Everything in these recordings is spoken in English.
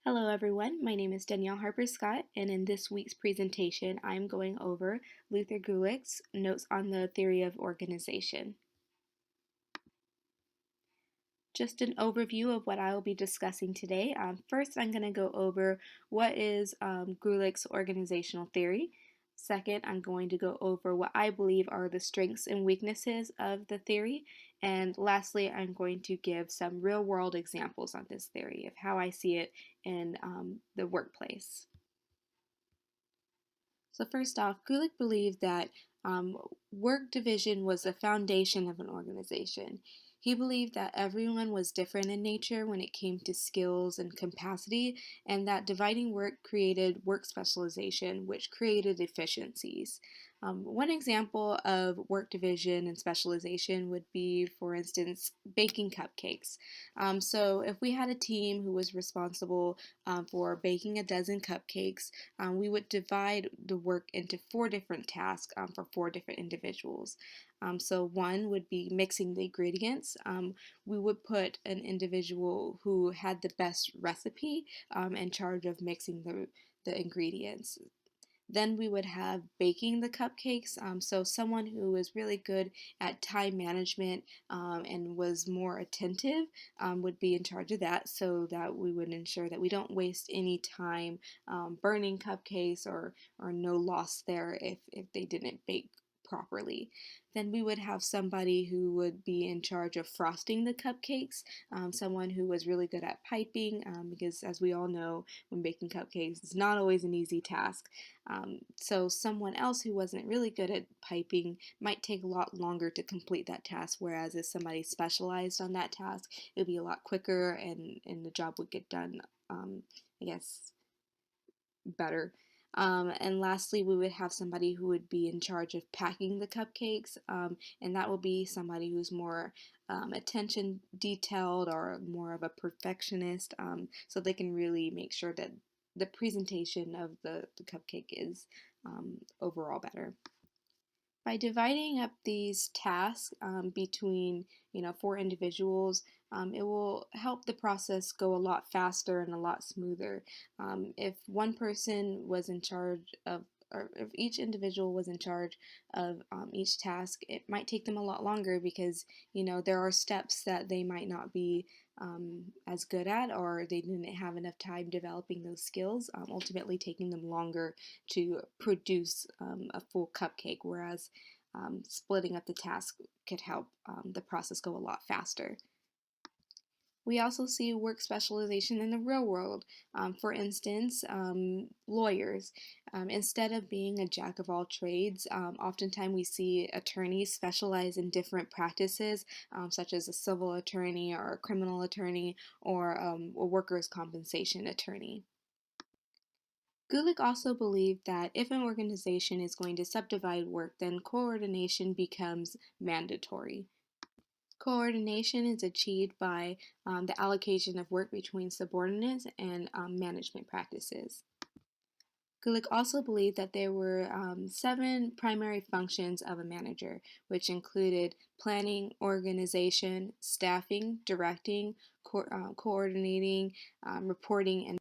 Hello everyone, my name is Danielle Harper Scott, and in this week's presentation I'm going over Luther Gulick's Notes on the Theory of Organization. Just an overview of what I will be discussing today. First, I'm going to go over what is Gulick's organizational theory. Second, I'm going to go over what I believe are the strengths and weaknesses of the theory. And lastly, I'm going to give some real-world examples on this theory of how I see it in the workplace. So first off, Gulick believed that work division was the foundation of an organization. He believed that everyone was different in nature when it came to skills and capacity, and that dividing work created work specialization, which created efficiencies. One example of work division and specialization would be, for instance, baking cupcakes. So if we had a team who was responsible for baking a dozen cupcakes, we would divide the work into 4 different tasks for 4 different individuals. So one would be mixing the ingredients. We would put an individual who had the best recipe in charge of mixing the ingredients. Then we would have baking the cupcakes. So someone who was really good at time management and was more attentive would be in charge of that, so that we would ensure that we don't waste any time burning cupcakes or no loss there if they didn't bake properly. Then we would have somebody who would be in charge of frosting the cupcakes, someone who was really good at piping, because as we all know, when baking cupcakes, it's not always an easy task. So someone else who wasn't really good at piping might take a lot longer to complete that task, whereas if somebody specialized on that task, it would be a lot quicker and the job would get done, I guess, better. And lastly, we would have somebody who would be in charge of packing the cupcakes, and that will be somebody who's more attention detailed or more of a perfectionist, so they can really make sure that the presentation of the cupcake is overall better. By dividing up these tasks between 4 individuals, it will help the process go a lot faster and a lot smoother. If one person was in charge of, or if each individual was in charge of each task, it might take them a lot longer because there are steps that they might not be as good at, or they didn't have enough time developing those skills, ultimately taking them longer to produce a full cupcake, whereas splitting up the task could help the process go a lot faster. We also see work specialization in the real world. For instance, lawyers. Instead of being a jack of all trades, oftentimes we see attorneys specialize in different practices, such as a civil attorney or a criminal attorney or a workers' compensation attorney. Gulick also believed that if an organization is going to subdivide work, then coordination becomes mandatory. Coordination is achieved by the allocation of work between subordinates and management practices. Gulick also believed that there were 7 primary functions of a manager, which included planning, organization, staffing, directing, coordinating, reporting, and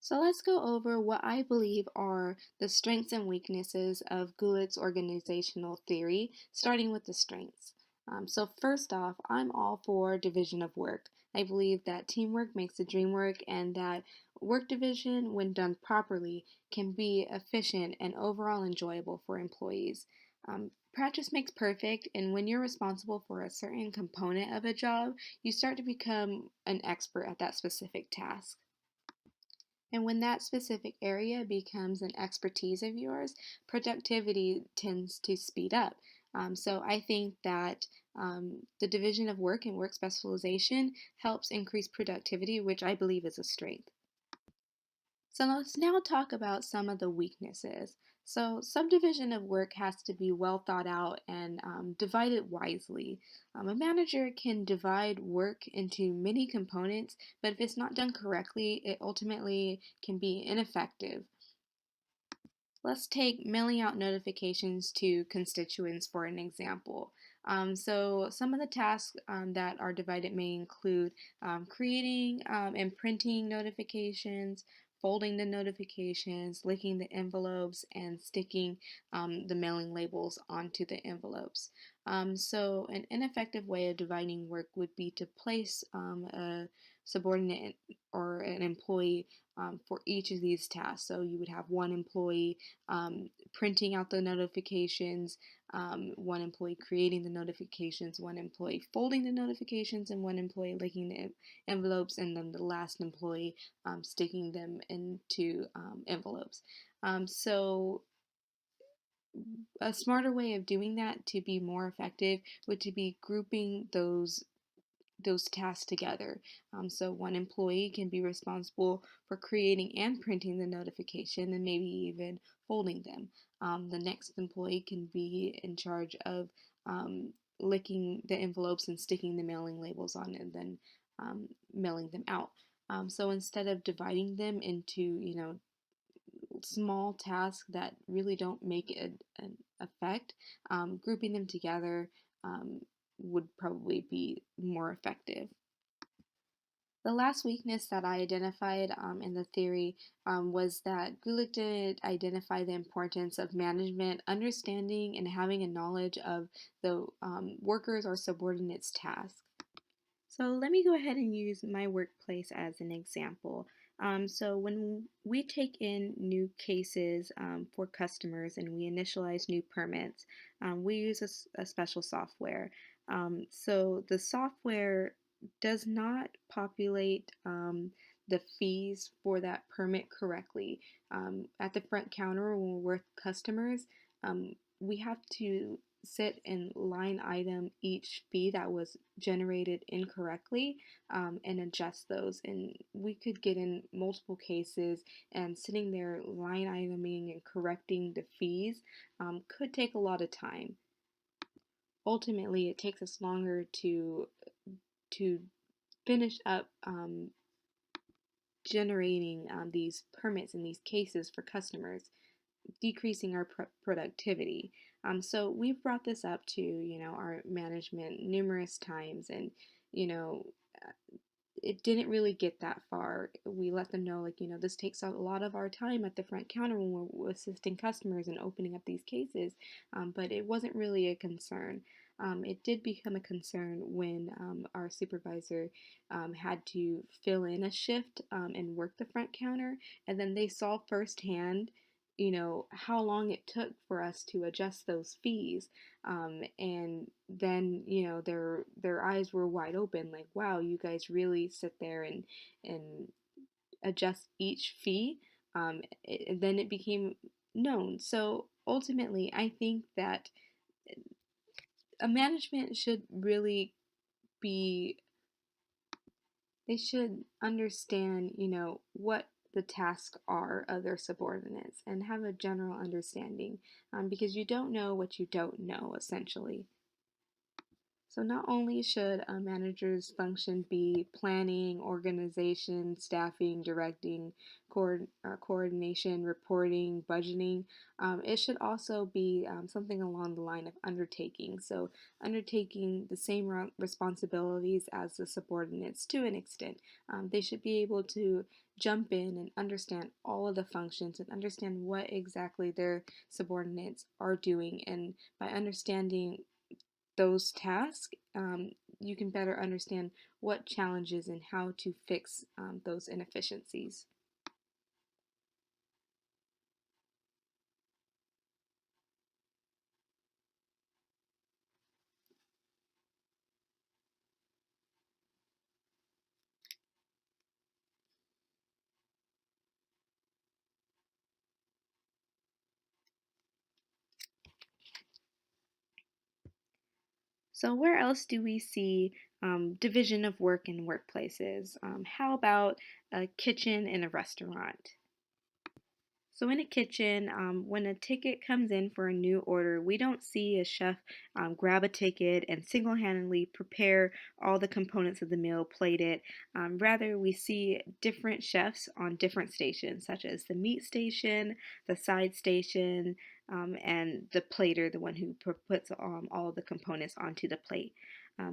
so let's go over what I believe are the strengths and weaknesses of Gulick's organizational theory, starting with the strengths. So first off, I'm all for division of work. I believe that teamwork makes the dream work, and that work division, when done properly, can be efficient and overall enjoyable for employees. Practice makes perfect, and when you're responsible for a certain component of a job, you start to become an expert at that specific task. And when that specific area becomes an expertise of yours, productivity tends to speed up. So I think that the division of work and work specialization helps increase productivity, which I believe is a strength. So let's now talk about some of the weaknesses. So subdivision of work has to be well thought out and divided wisely. A manager can divide work into many components, but if it's not done correctly, it ultimately can be ineffective. Let's take mailing out notifications to constituents for an example. So some of the tasks that are divided may include creating and printing notifications, folding the notifications, licking the envelopes, and sticking the mailing labels onto the envelopes. So an ineffective way of dividing work would be to place a subordinate or an employee for each of these tasks. So you would have one employee printing out the notifications, one employee creating the notifications, one employee folding the notifications, and one employee licking the envelopes, and then the last employee sticking them into envelopes. So a smarter way of doing that to be more effective would to be grouping those tasks together. So one employee can be responsible for creating and printing the notification and maybe even folding them. The next employee can be in charge of licking the envelopes and sticking the mailing labels on and then mailing them out. So instead of dividing them into, small tasks that really don't make an effect, grouping them together um, would probably be more effective. The last weakness that I identified in the theory was that Gulick did identify the importance of management understanding and having a knowledge of the workers or subordinates' tasks. So let me go ahead and use my workplace as an example. So when we take in new cases for customers and we initialize new permits, we use a special software. So the software does not populate the fees for that permit correctly. At the front counter when we're with customers, we have to sit and line item each fee that was generated incorrectly and adjust those. And we could get in multiple cases, and sitting there line iteming and correcting the fees could take a lot of time. Ultimately, it takes us longer to finish up generating these permits and these cases for customers, decreasing our productivity. So we've brought this up to our management numerous times, and you know it didn't really get that far. We let them know, like, this takes a lot of our time at the front counter when we're assisting customers and opening up these cases, but it wasn't really a concern. It did become a concern when our supervisor had to fill in a shift and work the front counter, and then they saw firsthand, how long it took for us to adjust those fees, and then their eyes were wide open, like, wow, you guys really sit there and adjust each fee. Then it became known. So ultimately, I think that a management should really be, they should understand, what the tasks are of their subordinates and have a general understanding, because you don't know what you don't know, essentially. So not only should a manager's function be planning, organization, staffing, directing, coordination, reporting, budgeting, it should also be something along the line of undertaking. So undertaking the same responsibilities as the subordinates to an extent. They should be able to jump in and understand all of the functions and understand what exactly their subordinates are doing. And by understanding those tasks, you can better understand what challenges and how to fix those inefficiencies. So, where else do we see division of work in workplaces? How about a kitchen in a restaurant? So in a kitchen, when a ticket comes in for a new order, we don't see a chef grab a ticket and single-handedly prepare all the components of the meal, plate it. Rather, we see different chefs on different stations, such as the meat station, the side station, and the plater, the one who puts all the components onto the plate.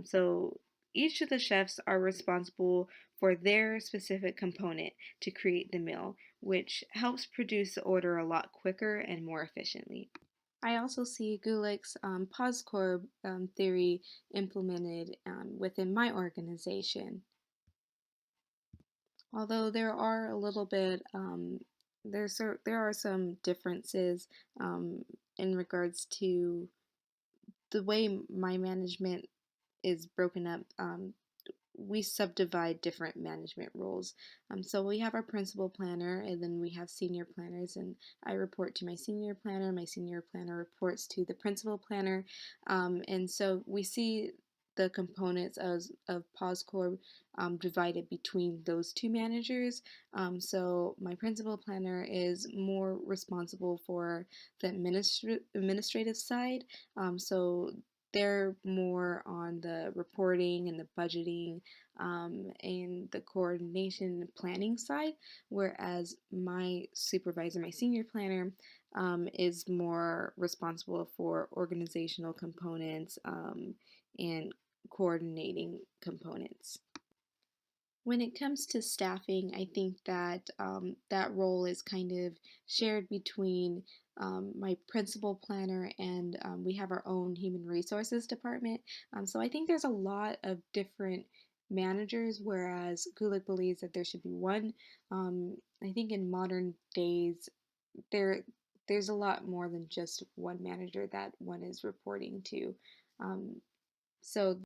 So each of the chefs are responsible for their specific component to create the meal, which helps produce the order a lot quicker and more efficiently. I also see Gulick's POSCORB theory implemented within my organization. Although there are a little bit, there are some differences um, in regards to the way my management is broken up. We subdivide different management roles. So we have our principal planner, and then we have senior planners, and I report to my senior planner. My senior planner reports to the principal planner, and so we see the components of POSCORB divided between those two managers. So my principal planner is more responsible for the administrative side. So they're more on the reporting and the budgeting and the coordination and planning side, whereas my supervisor, my senior planner, is more responsible for organizational components and coordinating components. When it comes to staffing, I think that that role is kind of shared between my principal planner and we have our own human resources department. So I think there's a lot of different managers, whereas Gulick believes that there should be one. I think in modern days, there there's a lot more than just one manager that one is reporting to. Um, so